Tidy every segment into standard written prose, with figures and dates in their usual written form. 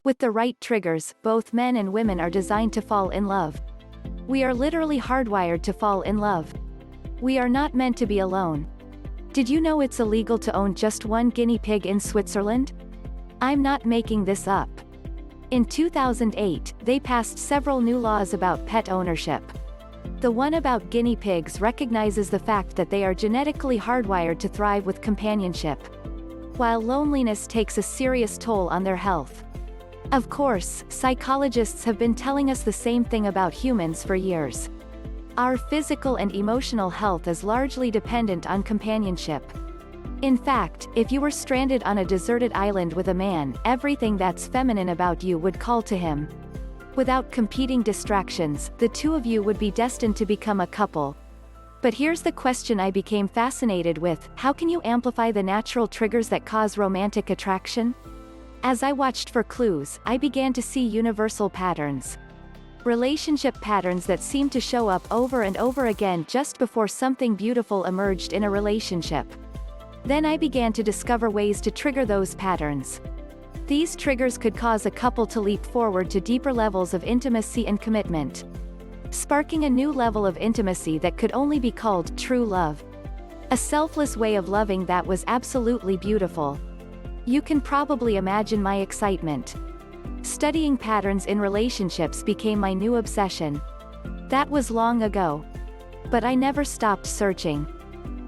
With the right triggers, both men and women are designed to fall in love. We are literally hardwired to fall in love. We are not meant to be alone. Did you know it's illegal to own just one guinea pig in Switzerland? I'm not making this up. In 2008, they passed several new laws about pet ownership. The one about guinea pigs recognizes the fact that they are genetically hardwired to thrive with companionship, while loneliness takes a serious toll on their health. Of course, psychologists have been telling us the same thing about humans for years. Our physical and emotional health is largely dependent on companionship. In fact, if you were stranded on a deserted island with a man, everything that's feminine about you would call to him. Without competing distractions, the two of you would be destined to become a couple. But here's the question I became fascinated with: how can you amplify the natural triggers that cause romantic attraction? As I watched for clues, I began to see universal patterns. Relationship patterns that seemed to show up over and over again just before something beautiful emerged in a relationship. Then I began to discover ways to trigger those patterns. These triggers could cause a couple to leap forward to deeper levels of intimacy and commitment, sparking a new level of intimacy that could only be called true love. A selfless way of loving that was absolutely beautiful. You can probably imagine my excitement. Studying patterns in relationships became my new obsession. That was long ago. But I never stopped searching.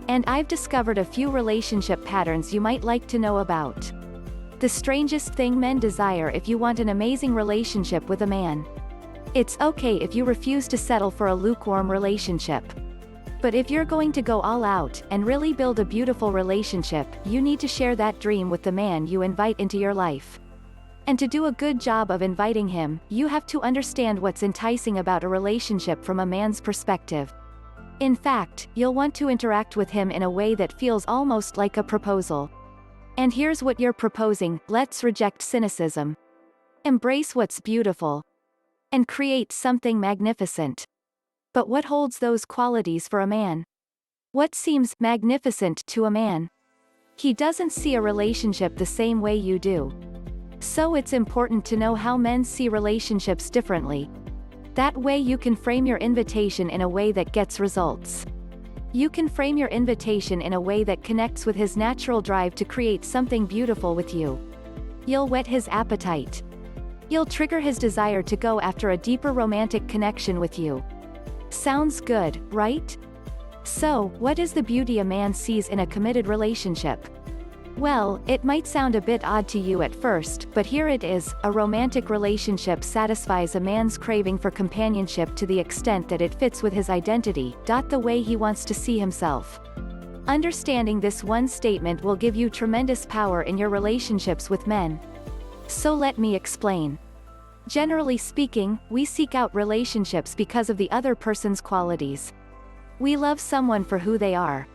And I've discovered a few relationship patterns you might like to know about. The strangest thing men desire if you want an amazing relationship with a man. It's okay if you refuse to settle for a lukewarm relationship. But if you're going to go all out, and really build a beautiful relationship, you need to share that dream with the man you invite into your life. And to do a good job of inviting him, you have to understand what's enticing about a relationship from a man's perspective. In fact, you'll want to interact with him in a way that feels almost like a proposal. And here's what you're proposing: let's reject cynicism. Embrace what's beautiful. And create something magnificent. But what holds those qualities for a man? What seems magnificent to a man? He doesn't see a relationship the same way you do. So it's important to know how men see relationships differently. That way you can frame your invitation in a way that gets results. You can frame your invitation in a way that connects with his natural drive to create something beautiful with you. You'll whet his appetite. You'll trigger his desire to go after a deeper romantic connection with you. Sounds good, right? So, what is the beauty a man sees in a committed relationship? Well, it might sound a bit odd to you at first, but here it is: a romantic relationship satisfies a man's craving for companionship to the extent that it fits with his identity, the way he wants to see himself. Understanding this one statement will give you tremendous power in your relationships with men. So let me explain. Generally speaking, we seek out relationships because of the other person's qualities. We love someone for who they are.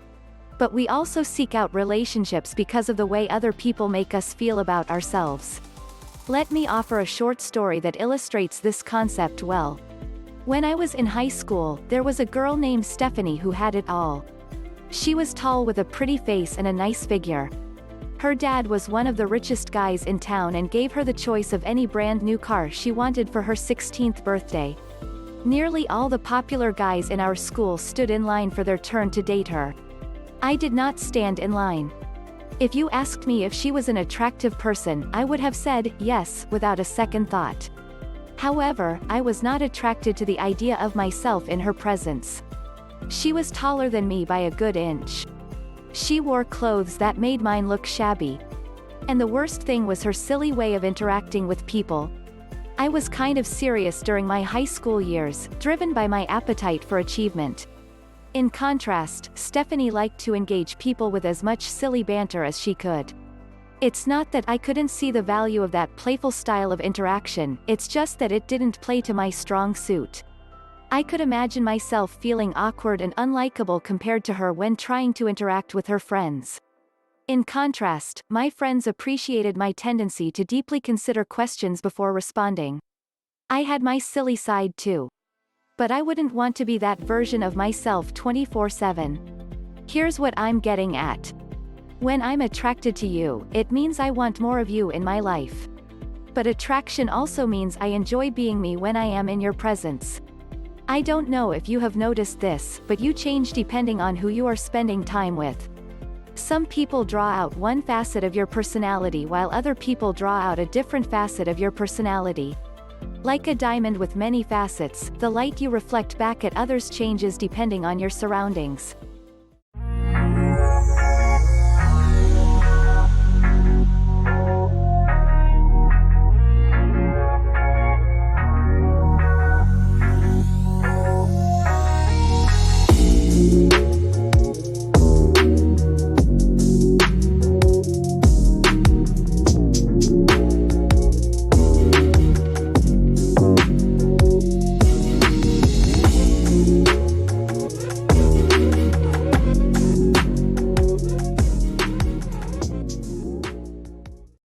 But we also seek out relationships because of the way other people make us feel about ourselves. Let me offer a short story that illustrates this concept well. When I was in high school, there was a girl named Stephanie who had it all. She was tall with a pretty face and a nice figure. Her dad was one of the richest guys in town and gave her the choice of any brand new car she wanted for her 16th birthday. Nearly all the popular guys in our school stood in line for their turn to date her. I did not stand in line. If you asked me if she was an attractive person, I would have said yes, without a second thought. However, I was not attracted to the idea of myself in her presence. She was taller than me by a good inch. She wore clothes that made mine look shabby. And the worst thing was her silly way of interacting with people. I was kind of serious during my high school years, driven by my appetite for achievement. In contrast, Stephanie liked to engage people with as much silly banter as she could. It's not that I couldn't see the value of that playful style of interaction, it's just that it didn't play to my strong suit. I could imagine myself feeling awkward and unlikable compared to her when trying to interact with her friends. In contrast, my friends appreciated my tendency to deeply consider questions before responding. I had my silly side too. But I wouldn't want to be that version of myself 24/7. Here's what I'm getting at. When I'm attracted to you, it means I want more of you in my life. But attraction also means I enjoy being me when I am in your presence. I don't know if you have noticed this, but you change depending on who you are spending time with. Some people draw out one facet of your personality while other people draw out a different facet of your personality. Like a diamond with many facets, the light you reflect back at others changes depending on your surroundings.